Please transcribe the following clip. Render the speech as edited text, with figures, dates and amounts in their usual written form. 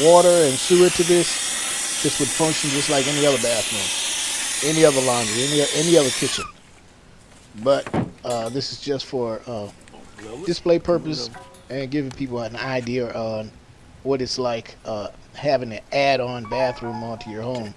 water and sewer to this would function just like any other bathroom, any other laundry, any other kitchen. But this is just for display purpose and giving people an idea on what it's like having an add-on bathroom onto your home.